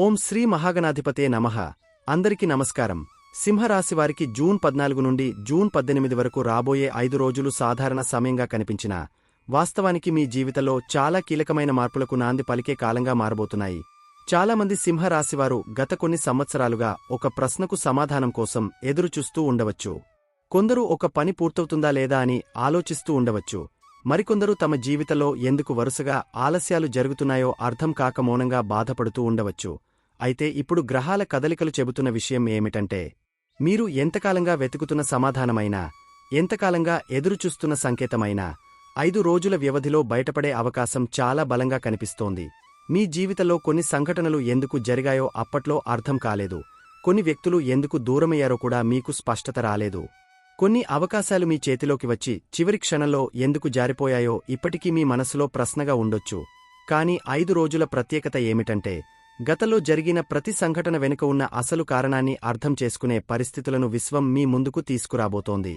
ఓం శ్రీ మహాగణాధిపతే నమః. అందరికి నమస్కారం. సింహరాశివారికి జూన్ 14 నుండి జూన్ 18 వరకు రాబోయే 5 రోజులు సాధారణ సమయంగా కనిపించినా వాస్తవానికి మీ జీవితంలో చాలా కీలకమైన మార్పులకు నాంది పలికే కాలంగా మారబోతున్నాయి. చాలామంది సింహరాశివారు గత కొన్ని సంవత్సరాలుగా ఒక ప్రశ్నకు సమాధానం కోసం ఎదురుచూస్తూ ఉండవచ్చు. కొందరు ఒక పని పూర్తవుతుందా లేదా అని ఆలోచిస్తూ ఉండవచ్చు. మరికొందరు తమ జీవితంలో ఎందుకు వరుసగా ఆలస్యాలు జరుగుతున్నాయో అర్థం కాక మౌనంగా బాధపడుతూ ఉండవచ్చు. అయితే ఇప్పుడు గ్రహాల కదలికలు చెబుతున్న విషయం ఏమిటంటే, మీరు ఎంతకాలంగా వెతుకుతున్న సమాధానమైనా, ఎంతకాలంగా ఎదురుచూస్తున్న సంకేతమైనా 5 రోజుల వ్యవధిలో బయటపడే అవకాశం చాలా బలంగా కనిపిస్తోంది. మీ జీవితంలో కొన్ని సంఘటనలు ఎందుకు జరిగాయో అప్పట్లో అర్థం కాలేదు. కొన్ని వ్యక్తులు ఎందుకు దూరమయ్యారో కూడా మీకు స్పష్టత రాలేదు. కొన్ని అవకాశాలు మీ చేతిలోకి వచ్చి చివరి క్షణంలో ఎందుకు జారిపోయాయో ఇప్పటికీ మీ మనసులో ప్రశ్నగా ఉండొచ్చు. కానీ 5 రోజుల ప్రత్యేకత ఏమిటంటే, గతంలో జరిగిన ప్రతి సంఘటన వెనుక ఉన్న అసలు కారణాన్ని అర్థం చేసుకునే పరిస్థితులను విశ్వం మీ ముందుకు తీసుకురాబోతోంది.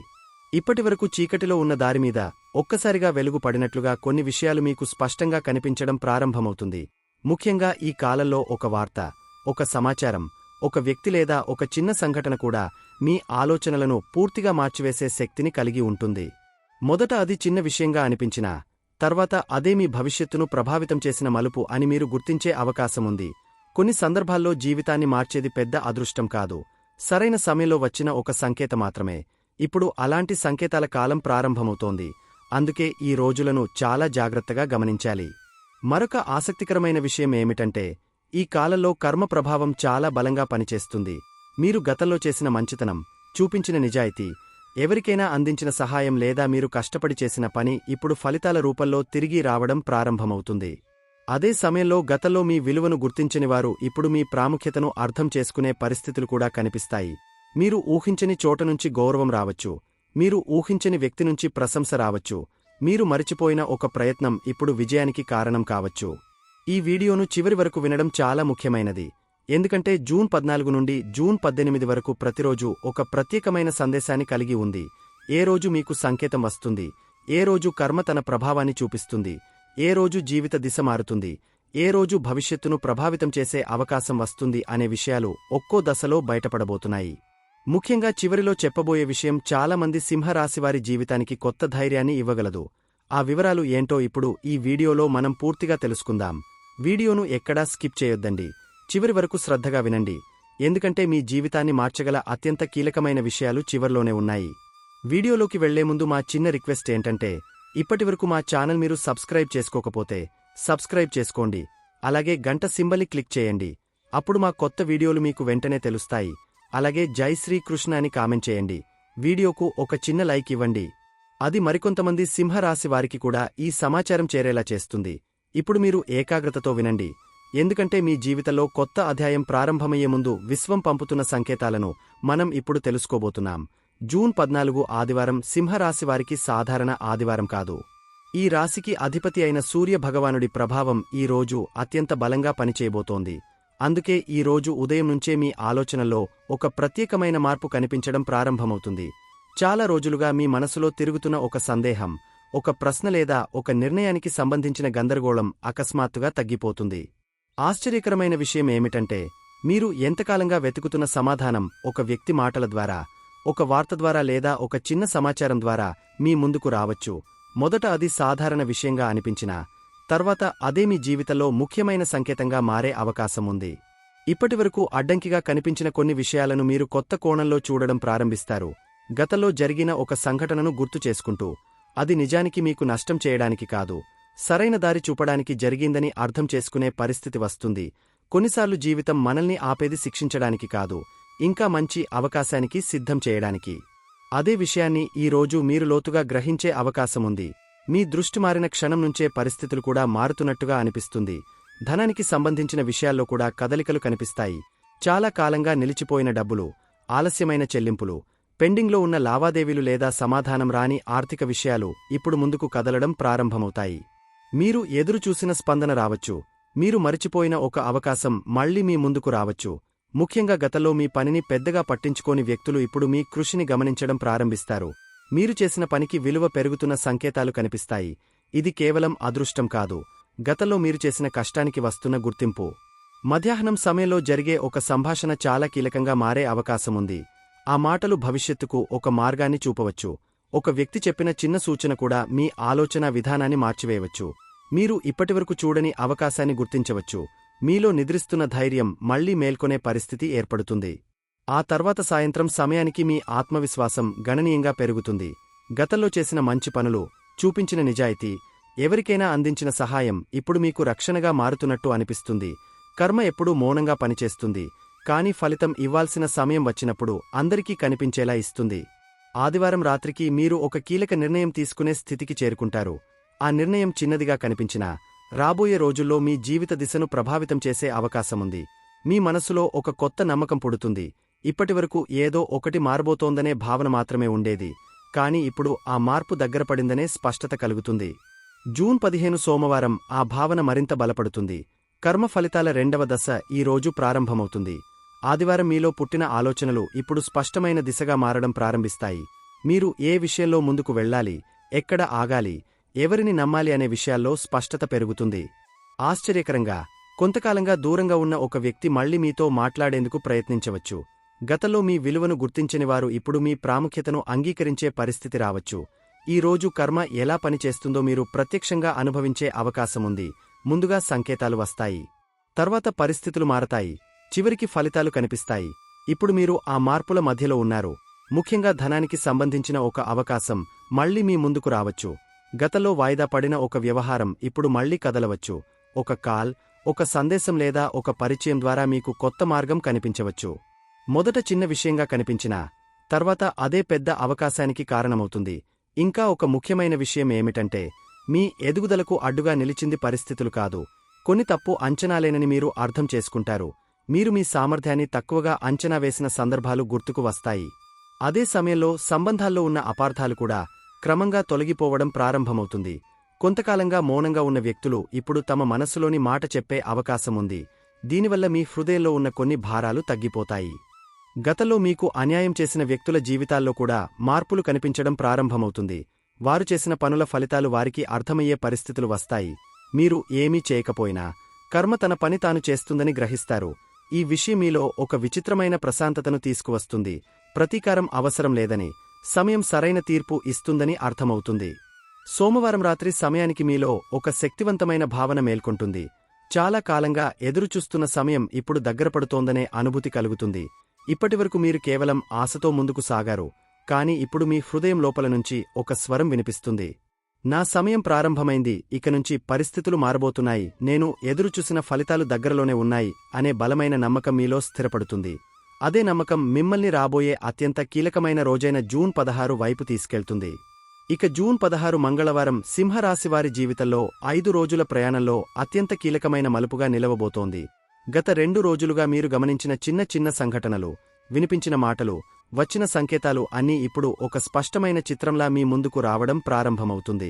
ఇప్పటివరకు చీకటిలో ఉన్న దారిమీద ఒక్కసారిగా వెలుగు పడినట్లుగా కొన్ని విషయాలు మీకు స్పష్టంగా కనిపించడం ప్రారంభమవుతుంది. ముఖ్యంగా ఈ కాలంలో ఒక వార్త, ఒక సమాచారం, ఒక వ్యక్తి లేదా ఒక చిన్న సంఘటన కూడా మీ ఆలోచనలను పూర్తిగా మార్చివేసే శక్తిని కలిగి ఉంటుంది. మొదట అది చిన్న విషయంగా అనిపించినా, తర్వాత అదే మీ భవిష్యత్తును ప్రభావితం చేసిన మలుపు అని మీరు గుర్తించే అవకాశముంది. కొన్ని సందర్భాల్లో జీవితాన్ని మార్చేది పెద్ద అదృష్టం కాదు, సరైన సమయంలో వచ్చిన ఒక సంకేతం మాత్రమే. ఇప్పుడు అలాంటి సంకేతాల కాలం ప్రారంభమవుతోంది. అందుకే ఈ రోజులను చాలా జాగ్రత్తగా గమనించాలి. మరొక ఆసక్తికరమైన విషయం ఏమిటంటే, ఈ కాలంలో కర్మ ప్రభావం చాలా బలంగా పనిచేస్తుంది. మీరు గతంలో చేసిన మంచితనం, చూపించిన నిజాయితీ, ఎవరికైనా అందించిన సహాయం లేదా మీరు కష్టపడి చేసిన పని ఇప్పుడు ఫలితాల రూపంలో తిరిగి రావడం ప్రారంభమవుతుంది. అదే సమయంలో గతంలో మీ విలువను గుర్తించనివారు ఇప్పుడు మీ ప్రాముఖ్యతను అర్థం చేసుకునే పరిస్థితులు కూడా కనిపిస్తాయి. మీరు ఊహించని చోటనుంచి గౌరవం రావచ్చు, మీరు ఊహించని వ్యక్తి నుంచి ప్రశంస రావచ్చు, మీరు మరిచిపోయిన ఒక ప్రయత్నం ఇప్పుడు విజయానికి కారణం కావచ్చు. ఈ వీడియోను చివరి వరకు వినడం చాలా ముఖ్యమైనది. ఎందుకంటే జూన్ 14 నుండి జూన్ 18 వరకు ప్రతిరోజు ఒక ప్రత్యేకమైన సందేశాన్ని కలిగి ఉంది. ఏ రోజు మీకు సంకేతం వస్తుంది, ఏ రోజు కర్మ తన ప్రభావాన్ని చూపిస్తుంది, ఏ రోజు జీవిత దిశ మారుతుంది, ఏ రోజు భవిష్యత్తును ప్రభావితం చేసే అవకాశం వస్తుంది అనే విషయాలు ఒక్కో దశలో బయటపడబోతున్నాయి. ముఖ్యంగా చివరిలో చెప్పబోయే విషయం చాలామంది సింహరాశివారి జీవితానికి కొత్త ధైర్యాన్ని ఇవ్వగలదు. ఆ వివరాలు ఏంటో ఇప్పుడు ఈ వీడియోలో మనం పూర్తిగా తెలుసుకుందాం. వీడియోను ఎక్కడా స్కిప్ చేయొద్దండి, చివరి వరకు శ్రద్ధగా వినండి. ఎందుకంటే మీ జీవితాన్ని మార్చగల అత్యంత కీలకమైన విషయాలు చివర్లోనే ఉన్నాయి. వీడియోలోకి వెళ్లే ముందు మా చిన్న రిక్వెస్ట్ ఏంటంటే, ఇప్పటివరకు మా ఛానల్ మీరు సబ్స్క్రైబ్ చేసుకోకపోతే సబ్స్క్రైబ్ చేసుకోండి. అలాగే గంట సింబల్ని క్లిక్ చేయండి. అప్పుడు మా కొత్త వీడియోలు మీకు వెంటనే తెలుస్తాయి. అలాగే జై శ్రీకృష్ణ అని కామెంట్ చేయండి. వీడియోకు ఒక చిన్న లైక్ ఇవ్వండి. అది మరికొంతమంది సింహరాశి వారికి కూడా ఈ సమాచారం చేరేలా చేస్తుంది. ఇప్పుడు మీరు ఏకాగ్రతతో వినండి, ఎందుకంటే మీ జీవితంలో కొత్త అధ్యాయం ప్రారంభమయ్యే ముందు విశ్వం పంపుతున్న సంకేతాలను మనం ఇప్పుడు తెలుసుకోబోతున్నాం. జూన్ 14 ఆదివారం సింహరాశివారికి సాధారణ ఆదివారం కాదు. ఈ రాశికి అధిపతి అయిన సూర్య భగవానుడి ప్రభావం ఈ రోజు అత్యంత బలంగా పనిచేయబోతోంది. అందుకే ఈ రోజు ఉదయం నుంచే మీ ఆలోచనల్లో ఒక ప్రత్యేకమైన మార్పు కనిపించడం ప్రారంభమవుతుంది. చాలా రోజులుగా మీ మనసులో తిరుగుతున్న ఒక సందేహం, ఒక ప్రశ్న లేదా ఒక నిర్ణయానికి సంబంధించిన గందరగోళం అకస్మాత్తుగా తగ్గిపోతుంది. ఆశ్చర్యకరమైన విషయం ఏమిటంటే, మీరు ఎంతకాలంగా వెతుకుతున్న సమాధానం ఒక వ్యక్తి మాటల ద్వారా, ఒక వార్త ద్వారా లేదా ఒక చిన్న సమాచారం ద్వారా మీ ముందుకు రావచ్చు. మొదట అది సాధారణ విషయంగా అనిపించినా, తర్వాత అదే మీ జీవితంలో ముఖ్యమైన సంకేతంగా మారే అవకాశం ఉంది. ఇప్పటివరకు అడ్డంకిగా కనిపించిన కొన్ని విషయాలను మీరు కొత్త కోణంలో చూడడం ప్రారంభిస్తారు. గతంలో జరిగిన ఒక సంఘటనను గుర్తు చేసుకుంటూ, అది నిజానికి మీకు నష్టం చేయడానికి కాదు, సరైన దారి చూపడానికి జరిగిందని అర్థం చేసుకునే పరిస్థితి వస్తుంది. కొన్నిసార్లు జీవితం మనల్ని ఆపేది శిక్షించడానికి కాదు, ఇంకా మంచి అవకాశానికి సిద్ధం చేయడానికి. అదే విషయాన్ని ఈ రోజు మీరు లోతుగా గ్రహించే అవకాశముంది. మీ దృష్టి మారిన క్షణం నుంచే పరిస్థితులు కూడా మారుతున్నట్టుగా అనిపిస్తుంది. ధనానికి సంబంధించిన విషయాల్లో కూడా కదలికలు కనిపిస్తాయి. చాలా కాలంగా నిలిచిపోయిన డబ్బులు, ఆలస్యమైన చెల్లింపులు, పెండింగ్లో ఉన్న లావాదేవీలు లేదా సమాధానం రాని ఆర్థిక విషయాలు ఇప్పుడు ముందుకు కదలడం ప్రారంభమవుతాయి. మీరు ఎదురుచూసిన స్పందన రావచ్చు, మీరు మరిచిపోయిన ఒక అవకాశం మళ్లీ మీ ముందుకు రావచ్చు. ముఖ్యంగా గతంలో మీ పనిని పెద్దగా పట్టించుకోని వ్యక్తులు ఇప్పుడు మీ కృషిని గమనించడం ప్రారంభిస్తారు. మీరు చేసిన పనికి విలువ పెరుగుతున్న సంకేతాలు కనిపిస్తాయి. ఇది కేవలం అదృష్టం కాదు, గతంలో మీరు చేసిన కష్టానికి వస్తున్న గుర్తింపు. మధ్యాహ్నం సమయంలో జరిగే ఒక సంభాషణ చాలా కీలకంగా మారే అవకాశముంది. ఆ మాటలు భవిష్యత్తుకు ఒక మార్గాన్ని చూపవచ్చు. ఒక వ్యక్తి చెప్పిన చిన్న సూచన కూడా మీ ఆలోచనా విధానాన్ని మార్చివేయవచ్చు. మీరు ఇప్పటివరకు చూడని అవకాశాన్ని గుర్తించవచ్చు. మీలో నిద్రిస్తున్న ధైర్యం మళ్లీ మేల్కొనే పరిస్థితి ఏర్పడుతుంది. ఆ తర్వాత సాయంత్రం సమయానికి మీ ఆత్మవిశ్వాసం గణనీయంగా పెరుగుతుంది. గతంలో చేసిన మంచి పనులు, చూపించిన నిజాయితీ, ఎవరికైనా అందించిన సహాయం ఇప్పుడు మీకు రక్షణగా మారుతున్నట్టు అనిపిస్తుంది. కర్మ ఎప్పుడూ మౌనంగా పనిచేస్తుంది, కాని ఫలితం ఇవ్వాల్సిన సమయం వచ్చినప్పుడు అందరికీ కనిపించేలా ఇస్తుంది. ఆదివారం రాత్రికి మీరు ఒక కీలక నిర్ణయం తీసుకునే స్థితికి చేరుకుంటారు. ఆ నిర్ణయం చిన్నదిగా కనిపించినా రాబోయే రోజుల్లో మీ జీవిత దిశను ప్రభావితం చేసే అవకాశముంది. మీ మనసులో ఒక కొత్త నమ్మకం పుడుతుంది. ఇప్పటివరకు ఏదో ఒకటి మారబోతోందనే భావన మాత్రమే ఉండేది, కాని ఇప్పుడు ఆ మార్పు దగ్గరపడిందనే స్పష్టత కలుగుతుంది. జూన్ 15 సోమవారం ఆ భావన మరింత బలపడుతుంది. కర్మ ఫలితాల రెండవ దశ ఈ రోజు ప్రారంభమవుతుంది. ఆదివారం మీలో పుట్టిన ఆలోచనలు ఇప్పుడు స్పష్టమైన దిశగా మారడం ప్రారంభిస్తాయి. మీరు ఏ విషయంలో ముందుకు వెళ్ళాలి, ఎక్కడ ఆగాలి, ఎవరిని నమ్మాలి అనే విషయాల్లో స్పష్టత పెరుగుతుంది. ఆశ్చర్యకరంగా కొంతకాలంగా దూరంగా ఉన్న ఒక వ్యక్తి మళ్లీ మీతో మాట్లాడేందుకు ప్రయత్నించవచ్చు. గతంలో మీ విలువను గుర్తించనివారు ఇప్పుడు మీ ప్రాముఖ్యతను అంగీకరించే పరిస్థితి రావచ్చు. ఈ రోజు కర్మ ఎలా పనిచేస్తుందో మీరు ప్రత్యక్షంగా అనుభవించే అవకాశముంది. ముందుగా సంకేతాలు వస్తాయి, తర్వాత పరిస్థితులు మారతాయి, చివరికి ఫలితాలు కనిపిస్తాయి. ఇప్పుడు మీరు ఆ మార్పుల మధ్యలో ఉన్నారు. ముఖ్యంగా ధనానికి సంబంధించిన ఒక అవకాశం మళ్లీ మీ ముందుకు రావచ్చు. గతంలో వాయిదా పడిన ఒక వ్యవహారం ఇప్పుడు మళ్లీ కదలవచ్చు. ఒక కాల్, ఒక సందేశం లేదా ఒక పరిచయం ద్వారా మీకు కొత్త మార్గం కనిపించవచ్చు. మొదట చిన్న విషయంగా కనిపించినా తర్వాత అదే పెద్ద అవకాశానికి కారణమవుతుంది. ఇంకా ఒక ముఖ్యమైన విషయం ఏమిటంటే, మీ ఎదుగుదలకు అడ్డుగా నిలిచింది పరిస్థితులు కాదు, కొన్ని తప్పు అంచనాలేనని మీరు అర్థం చేసుకుంటారు. మీరు మీ సామర్థ్యాన్ని తక్కువగా అంచనా వేసిన సందర్భాలు గుర్తుకు వస్తాయి. అదే సమయంలో సంబంధాల్లో ఉన్న అపార్థాలు కూడా క్రమంగా తొలగిపోవడం ప్రారంభమవుతుంది. కొంతకాలంగా మౌనంగా ఉన్న వ్యక్తులు ఇప్పుడు తమ మనస్సులోని మాట చెప్పే అవకాశముంది. దీనివల్ల మీ హృదయంలో ఉన్న కొన్ని భారాలు తగ్గిపోతాయి. గతంలో మీకు అన్యాయం చేసిన వ్యక్తుల జీవితాల్లో కూడా మార్పులు కనిపించడం ప్రారంభమవుతుంది. వారు చేసిన పనుల ఫలితాలు వారికి అర్థమయ్యే పరిస్థితులు వస్తాయి. మీరు ఏమీ చేయకపోయినా కర్మ తన పని తాను చేస్తుందని గ్రహిస్తారు. ఈ విషయం మీలో ఒక విచిత్రమైన ప్రశాంతతను తీసుకువస్తుంది. ప్రతీకారం అవసరం లేదని, సమయం సరైన తీర్పు ఇస్తుందని అర్థమవుతుంది. సోమవారం రాత్రి సమయానికి మీలో ఒక శక్తివంతమైన భావన మేల్కొంటుంది. చాలా కాలంగా ఎదురుచూస్తున్న సమయం ఇప్పుడు దగ్గరపడుతోందనే అనుభూతి కలుగుతుంది. ఇప్పటివరకు మీరు కేవలం ఆశతో ముందుకు సాగారు, కాని ఇప్పుడు మీ హృదయం లోపల నుంచి ఒక స్వరం వినిపిస్తుంది. నా సమయం ప్రారంభమైంది, ఇక నుంచి పరిస్థితులు మారబోతున్నాయి, నేను ఎదురుచూసిన ఫలితాలు దగ్గరలోనే ఉన్నాయి అనే బలమైన నమ్మకం మీలో స్థిరపడుతుంది. అదే నమ్మకం మిమ్మల్ని రాబోయే అత్యంత కీలకమైన రోజైన జూన్ 16 వైపు తీసుకెళ్తుంది. ఇక జూన్ 16 మంగళవారం సింహరాశివారి జీవితంలో 5 రోజుల ప్రయాణంలో అత్యంత కీలకమైన మలుపుగా నిలవబోతోంది. గత 2 రోజులుగా మీరు గమనించిన చిన్న చిన్న సంఘటనలు, వినిపించిన మాటలు, వచ్చిన సంకేతాలు అన్నీ ఇప్పుడు ఒక స్పష్టమైన చిత్రంలా మీ ముందుకు రావడం ప్రారంభమవుతుంది.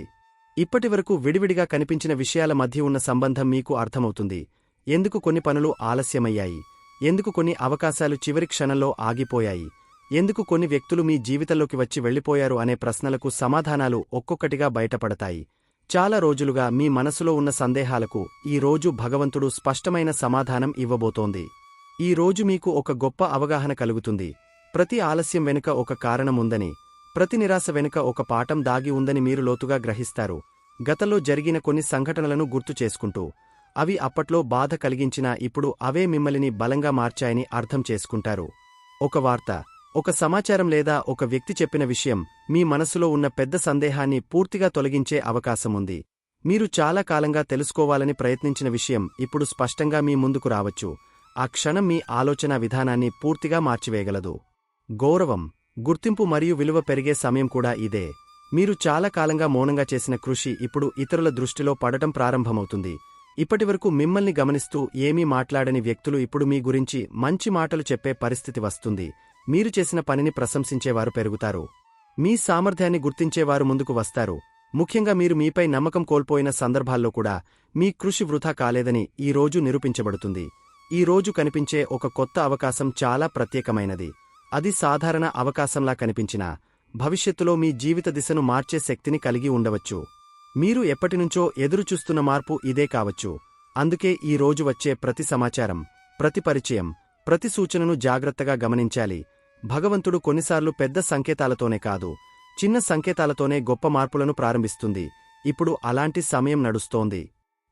ఇప్పటివరకు విడివిడిగా కనిపించిన విషయాల మధ్య ఉన్న సంబంధం మీకు అర్థమవుతుంది. ఎందుకు కొన్ని పనులు ఆలస్యమయ్యాయి, ఎందుకు కొన్ని అవకాశాలు చివరి క్షణంలో ఆగిపోయాయి, ఎందుకు కొన్ని వ్యక్తులు మీ జీవితంలోకి వచ్చి వెళ్లిపోయారు అనే ప్రశ్నలకు సమాధానాలు ఒక్కొక్కటిగా బయటపడతాయి. చాలా రోజులుగా మీ మనసులో ఉన్న సందేహాలకు ఈ రోజు భగవంతుడు స్పష్టమైన సమాధానం ఇవ్వబోతోంది. ఈ రోజు మీకు ఒక గొప్ప అవగాహన కలుగుతుంది. ప్రతి ఆలస్యం వెనుక ఒక కారణముందని, ప్రతి నిరాశ వెనుక ఒక పాఠం దాగి ఉందని మీరు లోతుగా గ్రహిస్తారు. గతంలో జరిగిన కొన్ని సంఘటనలను గుర్తు చేసుకుంటూ, అవి అప్పట్లో బాధ కలిగించినా ఇప్పుడు అవే మిమ్మల్ని బలంగా మార్చాయని అర్థం చేసుకుంటారు. ఒక వార్త, ఒక సమాచారం లేదా ఒక వ్యక్తి చెప్పిన విషయం మీ మనసులో ఉన్న పెద్ద సందేహాన్ని పూర్తిగా తొలగించే అవకాశముంది. మీరు చాలా కాలంగా తెలుసుకోవాలని ప్రయత్నించిన విషయం ఇప్పుడు స్పష్టంగా మీ ముందుకు రావచ్చు. ఆ క్షణం మీ ఆలోచనా విధానాన్ని పూర్తిగా మార్చివేయగలదు. గౌరవం, గుర్తింపు మరియు విలువ పెరిగే సమయం కూడా ఇదే. మీరు చాలా కాలంగా మౌనంగా చేసిన కృషి ఇప్పుడు ఇతరుల దృష్టిలో పడటం ప్రారంభమవుతుంది. ఇప్పటివరకు మిమ్మల్ని గమనిస్తూ ఏమీ మాట్లాడని వ్యక్తులు ఇప్పుడు మీ గురించి మంచి మాటలు చెప్పే పరిస్థితి వస్తుంది. మీరు చేసిన పనిని ప్రశంసించేవారు పెరుగుతారు. మీ సామర్థ్యాన్ని గుర్తించేవారు ముందుకు వస్తారు. ముఖ్యంగా మీరు మీపై నమ్మకం కోల్పోయిన సందర్భాల్లో కూడా మీ కృషి వృథా కాలేదని ఈ రోజు నిరూపించబడుతుంది. ఈ రోజు కనిపించే ఒక కొత్త అవకాశం చాలా ప్రత్యేకమైనది. అది సాధారణ అవకాశంలా కనిపించినా భవిష్యత్తులో మీ జీవిత దిశను మార్చే శక్తిని కలిగి ఉండవచ్చు. మీరు ఎప్పటినుంచో ఎదురుచూస్తున్న మార్పు ఇదే కావచ్చు. అందుకే ఈ రోజు వచ్చే ప్రతి సమాచారం, ప్రతి పరిచయం, ప్రతి సూచనను జాగ్రత్తగా గమనించాలి. భగవంతుడు కొన్నిసార్లు పెద్ద సంకేతాలతోనే కాదు, చిన్న సంకేతాలతోనే గొప్ప మార్పులను ప్రారంభిస్తుంది. ఇప్పుడు అలాంటి సమయం నడుస్తోంది.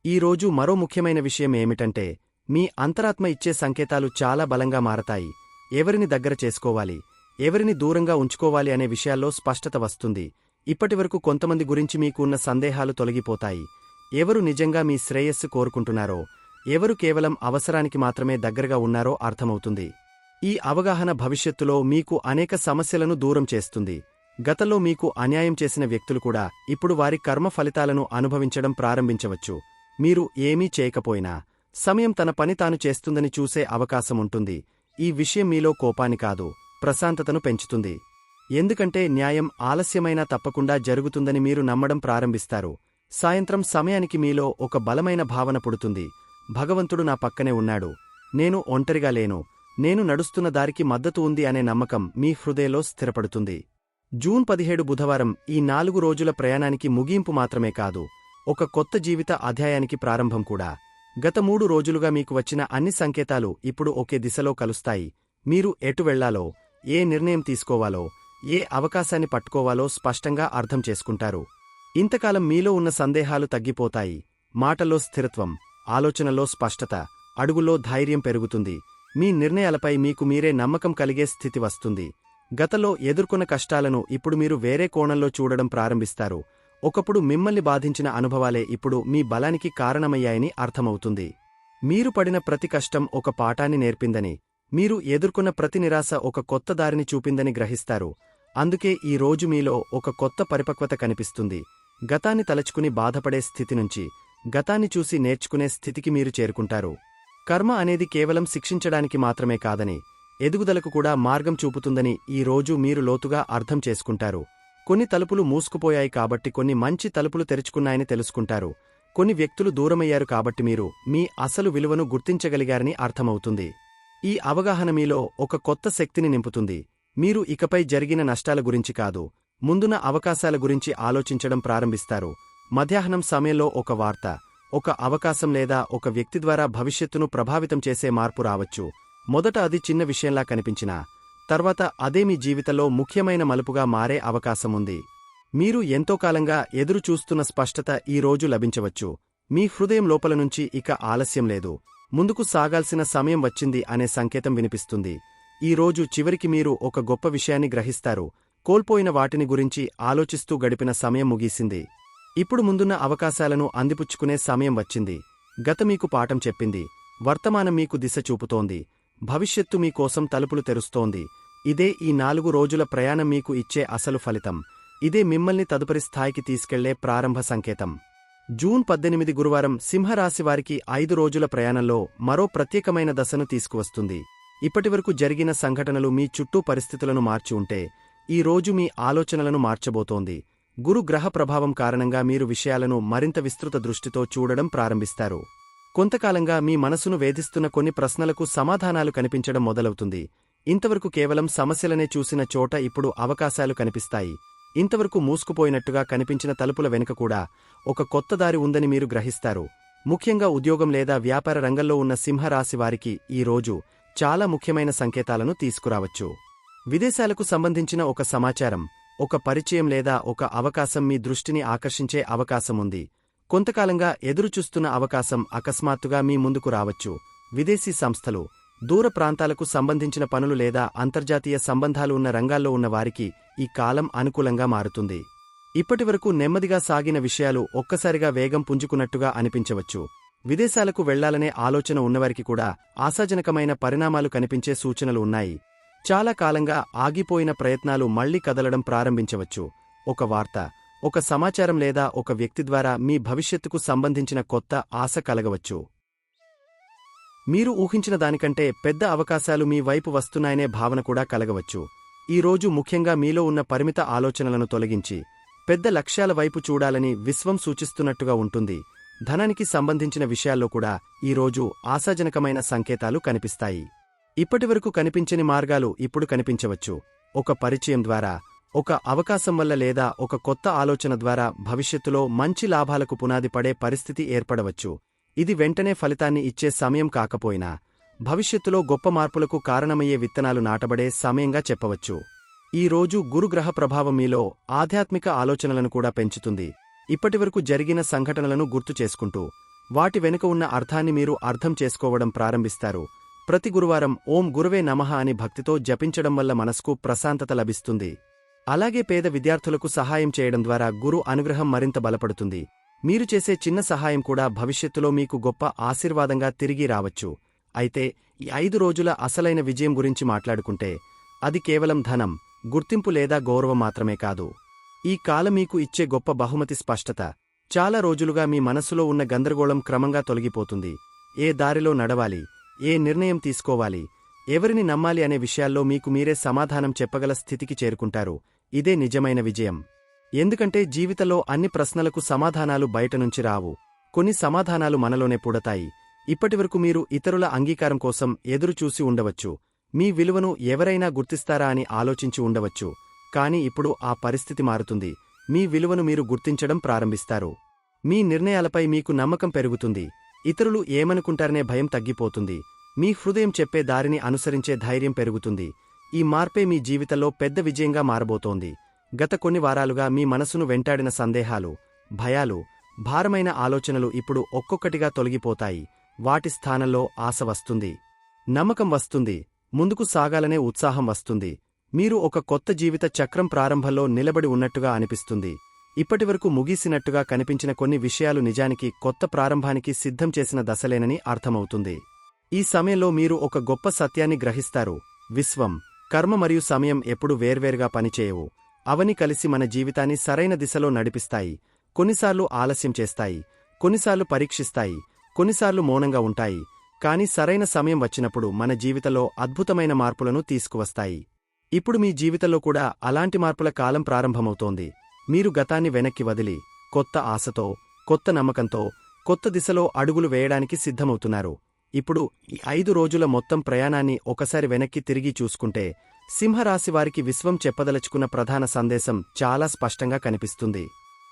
ఈ రోజు మరో ముఖ్యమైన విషయం ఏమిటంటే, మీ అంతరాత్మ ఇచ్చే సంకేతాలు చాలా బలంగా మారతాయి. ఎవరిని దగ్గర చేసుకోవాలి, ఎవరిని దూరంగా ఉంచుకోవాలి అనే విషయాల్లో స్పష్టత వస్తుంది. ఇప్పటివరకు కొంతమంది గురించి మీకు ఉన్న సందేహాలు తొలగిపోతాయి. ఎవరు నిజంగా మీ శ్రేయస్సు కోరుకుంటున్నారో, ఎవరు కేవలం అవసరానికి మాత్రమే దగ్గరగా ఉన్నారో అర్థమవుతుంది. ఈ అవగాహన భవిష్యత్తులో మీకు అనేక సమస్యలను దూరం చేస్తుంది. గతంలో మీకు అన్యాయం చేసిన వ్యక్తులు కూడా ఇప్పుడు వారి కర్మ ఫలితాలను అనుభవించడం ప్రారంభించవచ్చు. మీరు ఏమీ చేయకపోయినా సమయం తన పని తాను చేస్తుందని చూసే అవకాశముంటుంది. ఈ విషయం మీలో కోపాన్ని కాదు, ప్రశాంతతను పెంచుతుంది. ఎందుకంటే న్యాయం ఆలస్యమైనా తప్పకుండా జరుగుతుందని మీరు నమ్మడం ప్రారంభిస్తారు. సాయంత్రం సమయానికి మీలో ఒక బలమైన భావన పుడుతుంది. భగవంతుడు నా పక్కనే ఉన్నాడు, నేను ఒంటరిగా లేను, నేను నడుస్తున్న దారికి మద్దతు ఉంది అనే నమ్మకం మీ హృదయంలో స్థిరపడుతుంది. జూన్ 17 బుధవారం ఈ 4 రోజుల ప్రయాణానికి ముగింపు మాత్రమే కాదు, ఒక కొత్త జీవిత అధ్యాయానికి ప్రారంభం కూడా. గత 3 రోజులుగా మీకు వచ్చిన అన్ని సంకేతాలు ఇప్పుడు ఒకే దిశలో కలుస్తాయి. మీరు ఎటు వెళ్లాలో, ఏ నిర్ణయం తీసుకోవాలో, ఏ అవకాశాన్ని పట్టుకోవాలో స్పష్టంగా అర్థం చేసుకుంటారు. ఇంతకాలం మీలో ఉన్న సందేహాలు తగ్గిపోతాయి. మాటల్లో స్థిరత్వం, ఆలోచనలో స్పష్టత, అడుగుల్లో ధైర్యం పెరుగుతుంది. మీ నిర్ణయాలపై మీకు మీరే నమ్మకం కలిగే స్థితి వస్తుంది. గతంలో ఎదుర్కొన్న కష్టాలను ఇప్పుడు మీరు వేరే కోణంలో చూడడం ప్రారంభిస్తారు. ఒకప్పుడు మిమ్మల్ని బాధించిన అనుభవాలే ఇప్పుడు మీ బలానికి కారణమయ్యాయని అర్థమవుతుంది. మీరు పడిన ప్రతి కష్టం ఒక పాఠాన్ని నేర్పిందని, మీరు ఎదుర్కొన్న ప్రతి నిరాశ ఒక కొత్త దారిని చూపిందని గ్రహిస్తారు. అందుకే ఈ రోజు మీలో ఒక కొత్త పరిపక్వత కనిపిస్తుంది. గతాన్ని తలచుకుని బాధపడే స్థితి నుంచి గతాన్ని చూసి నేర్చుకునే స్థితికి మీరు చేరుకుంటారు. కర్మ అనేది కేవలం శిక్షించడానికి మాత్రమే కాదని, ఎదుగుదలకు కూడా మార్గం చూపుతుందని ఈ రోజు మీరు లోతుగా అర్థం చేసుకుంటారు. కొన్ని తలుపులు మూసుకుపోయాయి కాబట్టి కొన్ని మంచి తలుపులు తెరుచుకున్నాయని తెలుసుకుంటారు. కొన్ని వ్యక్తులు దూరమయ్యారు కాబట్టి మీరు మీ అసలు విలువను గుర్తించగలిగారని అర్థమవుతుంది. ఈ అవగాహన మీలో ఒక కొత్త శక్తిని నింపుతుంది. మీరు ఇకపై జరిగిన నష్టాల గురించి కాదు, ముందున్న అవకాశాల గురించి ఆలోచించడం ప్రారంభిస్తారు. మధ్యాహ్నం సమయంలో ఒక వార్త, ఒక అవకాశం లేదా ఒక వ్యక్తి ద్వారా భవిష్యత్తును ప్రభావితం చేసే మార్పు రావచ్చు. మొదట అది చిన్న విషయంలా కనిపించినా, తర్వాత అదే మీ జీవితంలో ముఖ్యమైన మలుపుగా మారే అవకాశముంది. మీరు ఎంతోకాలంగా ఎదురుచూస్తున్న స్పష్టత ఈ రోజు లభించవచ్చు. మీ హృదయం లోపల నుంచి ఇక ఆలస్యం లేదు, ముందుకు సాగాల్సిన సమయం వచ్చింది అనే సంకేతం వినిపిస్తుంది. ఈ రోజు చివరికి మీరు ఒక గొప్ప విషయాన్ని గ్రహిస్తారు. కోల్పోయిన వాటిని గురించి ఆలోచిస్తూ గడిపిన సమయం ముగిసింది. ఇప్పుడు ముందున్న అవకాశాలను అందిపుచ్చుకునే సమయం వచ్చింది. గత మీకు పాఠం చెప్పింది, వర్తమానం మీకు దిశ చూపుతోంది, భవిష్యత్తు మీకోసం తలుపులు తెరుస్తోంది. ఇదే ఈ 4 రోజుల ప్రయాణం మీకు ఇచ్చే అసలు ఫలితం. ఇదే మిమ్మల్ని తదుపరి స్థాయికి తీసుకెళ్లే ప్రారంభ సంకేతం. జూన్ 18 గురువారం సింహరాశివారికి 5 రోజుల ప్రయాణంలో మరో ప్రత్యేకమైన దశను తీసుకువస్తుంది. ఇప్పటివరకు జరిగిన సంఘటనలు మీ చుట్టూ పరిస్థితులను మార్చి ఉంటే, ఈ రోజు మీ ఆలోచనలను మార్చబోతోంది. గురు గ్రహ ప్రభావం కారణంగా మీరు విషయాలను మరింత విస్తృత దృష్టితో చూడడం ప్రారంభిస్తారు. కొంతకాలంగా మీ మనసును వేధిస్తున్న కొన్ని ప్రశ్నలకు సమాధానాలు కనిపించడం మొదలవుతుంది. ఇంతవరకు కేవలం సమస్యలనే చూసిన చోట ఇప్పుడు అవకాశాలు కనిపిస్తాయి. ఇంతవరకు మూసుకుపోయినట్టుగా కనిపించిన తలుపుల వెనుక కూడా ఒక కొత్త దారి ఉందని మీరు గ్రహిస్తారు. ముఖ్యంగా ఉద్యోగం లేదా వ్యాపార రంగంలో ఉన్న సింహరాశివారికి ఈ రోజు చాలా ముఖ్యమైన సంకేతాలను తీసుకురావచ్చు. విదేశాలకు సంబంధించిన ఒక సమాచారం, ఒక పరిచయం లేదా ఒక అవకాశం మీ దృష్టిని ఆకర్షించే అవకాశముంది. కొంతకాలంగా ఎదురుచూస్తున్న అవకాశం అకస్మాత్తుగా మీ ముందుకు రావచ్చు. విదేశీ సంస్థలు, దూర ప్రాంతాలకు సంబంధించిన పనులు లేదా అంతర్జాతీయ సంబంధాలు ఉన్న రంగాల్లో ఉన్న వారికి ఈ కాలం అనుకూలంగా మారుతుంది. ఇప్పటివరకు నెమ్మదిగా సాగిన విషయాలు ఒక్కసారిగా వేగం పుంజుకున్నట్టుగా అనిపించవచ్చు. విదేశాలకు వెళ్లాలనే ఆలోచన ఉన్నవారికి కూడా ఆశాజనకమైన పరిణామాలు కనిపించే సూచనలు ఉన్నాయి. చాలా కాలంగా ఆగిపోయిన ప్రయత్నాలు మళ్లీ కదలడం ప్రారంభించవచ్చు. ఒక వార్త, ఒక సమాచారం లేదా ఒక వ్యక్తి ద్వారా మీ భవిష్యత్తుకు సంబంధించిన కొత్త ఆశ కలగవచ్చు. మీరు ఊహించిన దానికంటే పెద్ద అవకాశాలు మీ వైపు వస్తున్నాయనే భావన కూడా కలగవచ్చు. ఈ రోజు ముఖ్యంగా మీలో ఉన్న పరిమిత ఆలోచనలను తొలగించి పెద్ద లక్ష్యాల వైపు చూడాలని విశ్వం సూచిస్తున్నట్టుగా ఉంటుంది. ధనానికి సంబంధించిన విషయాల్లో కూడా ఈ రోజు ఆశాజనకమైన సంకేతాలు కనిపిస్తాయి. ఇప్పటివరకు కనిపించని మార్గాలు ఇప్పుడు కనిపించవచ్చు. ఒక పరిచయం ద్వారా, ఒక అవకాశం వల్ల లేదా ఒక కొత్త ఆలోచన ద్వారా భవిష్యత్తులో మంచి లాభాలకు పునాది పడే పరిస్థితి ఏర్పడవచ్చు. ఇది వెంటనే ఫలితాన్ని ఇచ్చే సమయం కాకపోయినా భవిష్యత్తులో గొప్ప మార్పులకు కారణమయ్యే విత్తనాలు నాటబడే సమయంగా చెప్పవచ్చు. ఈ రోజు గురుగ్రహ ప్రభావం మీలో ఆధ్యాత్మిక ఆలోచనలను కూడా పెంచుతుంది. ఇప్పటివరకు జరిగిన సంఘటనలను గుర్తు చేసుకుంటూ వాటి వెనుక ఉన్న అర్థాన్ని మీరు అర్థం చేసుకోవడం ప్రారంభిస్తారు. ప్రతి గురువారం ఓం గురువే నమః అని భక్తితో జపించడం వల్ల మనస్కు ప్రశాంతత లభిస్తుంది. అలాగే పేద విద్యార్థులకు సహాయం చేయడం ద్వారా గురు అనుగ్రహం మరింత బలపడుతుంది. మీరు చేసే చిన్న సహాయం కూడా భవిష్యత్తులో మీకు గొప్ప ఆశీర్వాదంగా తిరిగి రావచ్చు. అయితే ఈ 5 రోజుల అసలైన విజయం గురించి మాట్లాడుకుంటే అది కేవలం ధనం, గుర్తింపు లేదా గౌరవం మాత్రమే కాదు. ఈ కాలం మీకు ఇచ్చే గొప్ప బహుమతి స్పష్టత. చాలా రోజులుగా మీ మనసులో ఉన్న గందరగోళం క్రమంగా తొలగిపోతుంది. ఏ దారిలో నడవాలి, ఏ నిర్ణయం తీసుకోవాలి, ఎవరిని నమ్మాలి అనే విషయాల్లో మీకు మీరే సమాధానం చెప్పగల స్థితికి చేరుకుంటారు. ఇదే నిజమైన విజయం. ఎందుకంటే జీవితంలో అన్ని ప్రశ్నలకు సమాధానాలు బయటనుంచి రావు. కొన్ని సమాధానాలు మనలోనే పుడతాయి. ఇప్పటివరకు మీరు ఇతరుల అంగీకారం కోసం ఎదురుచూసి ఉండవచ్చు. మీ విలువను ఎవరైనా గుర్తిస్తారా అని ఆలోచించి ఉండవచ్చు. కాని ఇప్పుడు ఆ పరిస్థితి మారుతుంది. మీ విలువను మీరు గుర్తించడం ప్రారంభిస్తారు. మీ నిర్ణయాలపై మీకు నమ్మకం పెరుగుతుంది. ఇతరులు ఏమనుకుంటారనే భయం తగ్గిపోతుంది. మీ హృదయం చెప్పే దారిని అనుసరించే ధైర్యం పెరుగుతుంది. ఈ మార్పే మీ జీవితంలో పెద్ద విజయంగా మారబోతోంది. గత కొన్ని వారాలుగా మీ మనసును వెంటాడిన సందేహాలు, భయాలు, భారమైన ఆలోచనలు ఇప్పుడు ఒక్కొక్కటిగా తొలగిపోతాయి. వాటి స్థానంలో ఆశ వస్తుంది, నమ్మకం వస్తుంది, ముందుకు సాగాలనే ఉత్సాహం వస్తుంది. మీరు ఒక కొత్త జీవిత చక్రం ప్రారంభంలో నిలబడి ఉన్నట్టుగా అనిపిస్తుంది. ఇప్పటివరకు ముగిసినట్టుగా కనిపించిన కొన్ని విషయాలు నిజానికి కొత్త ప్రారంభానికి సిద్ధం చేసిన దశలేనని అర్థమవుతుంది. ఈ సమయంలో మీరు ఒక గొప్ప సత్యాన్ని గ్రహిస్తారు. విశ్వం, కర్మ మరియు సమయం ఎప్పుడు వేర్వేరుగా పనిచేయవు. అవన్నీ కలిసి మన జీవితాన్ని సరైన దిశలో నడిపిస్తాయి. కొన్నిసార్లు ఆలస్యం చేస్తాయి, కొన్నిసార్లు పరీక్షిస్తాయి, కొన్నిసార్లు మౌనంగా ఉంటాయి. కాని సరైన సమయం వచ్చినప్పుడు మన జీవితంలో అద్భుతమైన మార్పులను తీసుకువస్తాయి. ఇప్పుడు మీ జీవితంలో కూడా అలాంటి మార్పుల కాలం ప్రారంభమవుతోంది. మీరు గతాన్ని వెనక్కి వదిలి కొత్త ఆశతో, కొత్త నమ్మకంతో, కొత్త దిశలో అడుగులు వేయడానికి సిద్ధమవుతున్నారు. ఇప్పుడు ఈ 5 రోజుల మొత్తం ప్రయాణాన్ని ఒకసారి వెనక్కి తిరిగి చూసుకుంటే సింహరాశివారికి విశ్వం చెప్పదలుచుకున్న ప్రధాన సందేశం చాలా స్పష్టంగా కనిపిస్తుంది.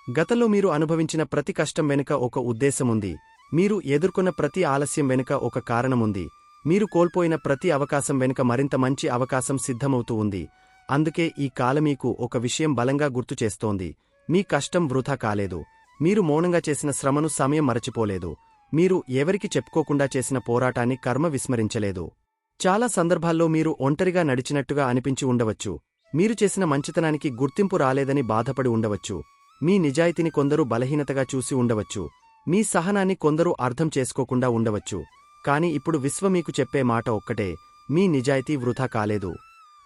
గతంలో మీరు అనుభవించిన ప్రతి కష్టం వెనుక ఒక ఉద్దేశముంది. మీరు ఎదుర్కొన్న ప్రతి ఆలస్యం వెనుక ఒక కారణముంది. మీరు కోల్పోయిన ప్రతి అవకాశం వెనుక మరింత మంచి అవకాశం సిద్ధమవుతూ ఉంది. అందుకే ఈ కాలం మీకు ఒక విషయం బలంగా గుర్తుచేస్తోంది. మీ కష్టం వృథా కాలేదు. మీరు మౌనంగా చేసిన శ్రమను సమయం మరచిపోలేదు. మీరు ఎవరికి చెప్పుకోకుండా చేసిన పోరాటాన్ని కర్మ విస్మరించలేదు. చాలా సందర్భాల్లో మీరు ఒంటరిగా నడిచినట్టుగా అనిపించి ఉండవచ్చు. మీరు చేసిన మంచితనానికి గుర్తింపు రాలేదని బాధపడి ఉండవచ్చు. మీ నిజాయితీని కొందరు బలహీనతగా చూసి ఉండవచ్చు. మీ సహనాన్ని కొందరు అర్థం చేసుకోకుండా ఉండవచ్చు. కాని ఇప్పుడు విశ్వం మీకు చెప్పే మాట ఒక్కటే: మీ నిజాయితీ వృథా కాలేదు.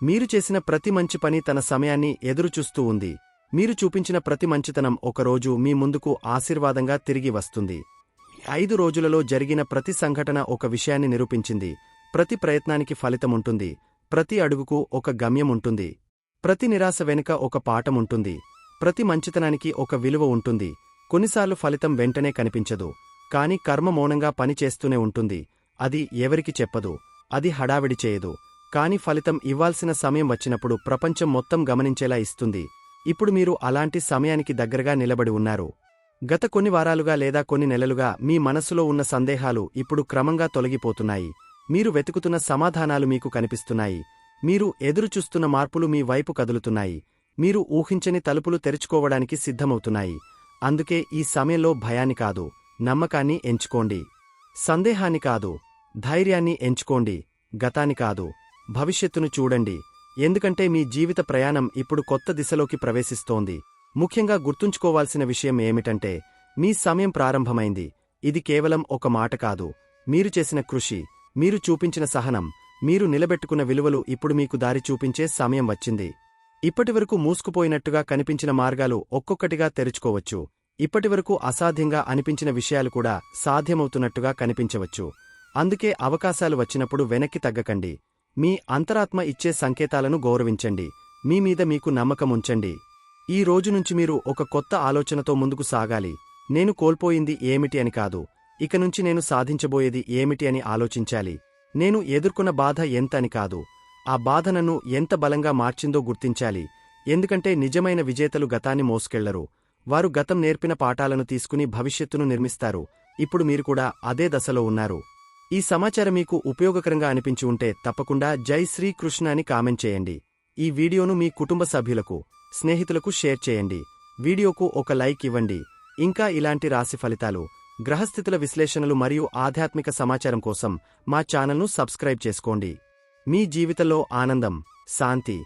మీరు చేసిన ప్రతి మంచి పని తన సమయాన్ని ఎదురుచూస్తూ ఉంది. మీరు చూపించిన ప్రతి మంచితనం ఒకరోజు మీ ముందుకు ఆశీర్వాదంగా తిరిగి వస్తుంది. 5 రోజులలో జరిగిన ప్రతి సంఘటన ఒక విషయాన్ని నిరూపించింది. ప్రతి ప్రయత్నానికి ఫలితముంటుంది. ప్రతి అడుగుకు ఒక గమ్యముంటుంది. ప్రతి నిరాశ వెనుక ఒక పాఠముంటుంది. ప్రతి మంచితనానికి ఒక విలువ ఉంటుంది. కొన్నిసార్లు ఫలితం వెంటనే కనిపించదు. కాని కర్మ మౌనంగా పనిచేస్తూనే ఉంటుంది. అది ఎవరికి చెప్పదు. అది హడావిడి చేయదు. కాని ఫలితం ఇవ్వాల్సిన సమయం వచ్చినప్పుడు ప్రపంచం మొత్తం గమనించేలా ఇస్తుంది. ఇప్పుడు మీరు అలాంటి సమయానికి దగ్గరగా నిలబడి ఉన్నారు. గత కొన్ని వారాలుగా లేదా కొన్ని నెలలుగా మీ మనస్సులో ఉన్న సందేహాలు ఇప్పుడు క్రమంగా తొలగిపోతున్నాయి. మీరు వెతుకుతున్న సమాధానాలు మీకు కనిపిస్తున్నాయి. మీరు ఎదురుచూస్తున్న మార్పులు మీ వైపు కదులుతున్నాయి. మీరు ఊహించని తలుపులు తెరుచుకోవడానికి సిద్ధమవుతున్నాయి. అందుకే ఈ సమయంలో భయాన్ని కాదు, నమ్మకాన్ని ఎంచుకోండి. సందేహాన్ని కాదు, ధైర్యాన్ని ఎంచుకోండి. గతాన్ని కాదు, భవిష్యత్తును చూడండి. ఎందుకంటే మీ జీవిత ప్రయాణం ఇప్పుడు కొత్త దిశలోకి ప్రవేశిస్తోంది. ముఖ్యంగా గుర్తుంచుకోవాల్సిన విషయం ఏమిటంటే, మీ సమయం ప్రారంభమైంది. ఇది కేవలం ఒక మాట కాదు. మీరు చేసిన కృషి, మీరు చూపించిన సహనం, మీరు నిలబెట్టుకున్న విలువలు ఇప్పుడు మీకు దారి చూపించే సమయం వచ్చింది. ఇప్పటివరకు మూసుకుపోయినట్టుగా కనిపించిన మార్గాలు ఒక్కొక్కటిగా తెరుచుకోవచ్చు. ఇప్పటివరకు అసాధ్యంగా అనిపించిన విషయాలు కూడా సాధ్యమవుతున్నట్టుగా కనిపించవచ్చు. అందుకే అవకాశాలు వచ్చినప్పుడు వెనక్కి తగ్గకండి. మీ అంతరాత్మ ఇచ్చే సంకేతాలను గౌరవించండి. మీ మీద మీకు నమ్మకముంచండి. ఈ రోజు నుంచి మీరు ఒక కొత్త ఆలోచనతో ముందుకు సాగాలి. నేను కోల్పోయింది ఏమిటి అని కాదు, ఇక నుంచి నేను సాధించబోయేది ఏమిటి అని ఆలోచించాలి. నేను ఎదుర్కొన్న బాధ ఎంత అని కాదు, ఆ బాధ నన్ను ఎంత బలంగా మార్చిందో గుర్తించాలి. ఎందుకంటే నిజమైన విజేతలు గతాన్ని మోసుకెళ్లరు. వారు గతం నేర్పిన పాఠాలను తీసుకుని భవిష్యత్తును నిర్మిస్తారు. ఇప్పుడు మీరు కూడా అదే దశలో ఉన్నారు. ఈ సమాచారం మీకు ఉపయోగకరంగా అనిపించి ఉంటే తప్పకుండా జై శ్రీకృష్ణ అని కామెంట్ చేయండి. ఈ వీడియోను మీ కుటుంబ సభ్యులకు, స్నేహితులకు షేర్ చేయండి. వీడియోకు ఒక లైక్ ఇవ్వండి. ఇంకా ఇలాంటి రాశి ఫలితాలు, గ్రహస్థితుల విశ్లేషణలు మరియు ఆధ్యాత్మిక సమాచారం కోసం మా ఛానల్ను సబ్స్క్రైబ్ చేసుకోండి. మీ జీవితంలో ఆనందం, శాంతి,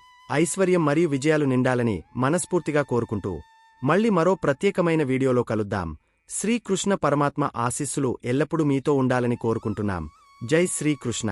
ఐశ్వర్యం మరియు విజయాలు నిండాలని మనస్ఫూర్తిగా కోరుకుంటూ మళ్ళీ మరో ప్రత్యేకమైన వీడియోలో కలుద్దాం. శ్రీకృష్ణ పరమాత్మ ఆశీస్సులు ఎల్లప్పుడూ మీతో ఉండాలని కోరుకుంటున్నాం. జై శ్రీకృష్ణ.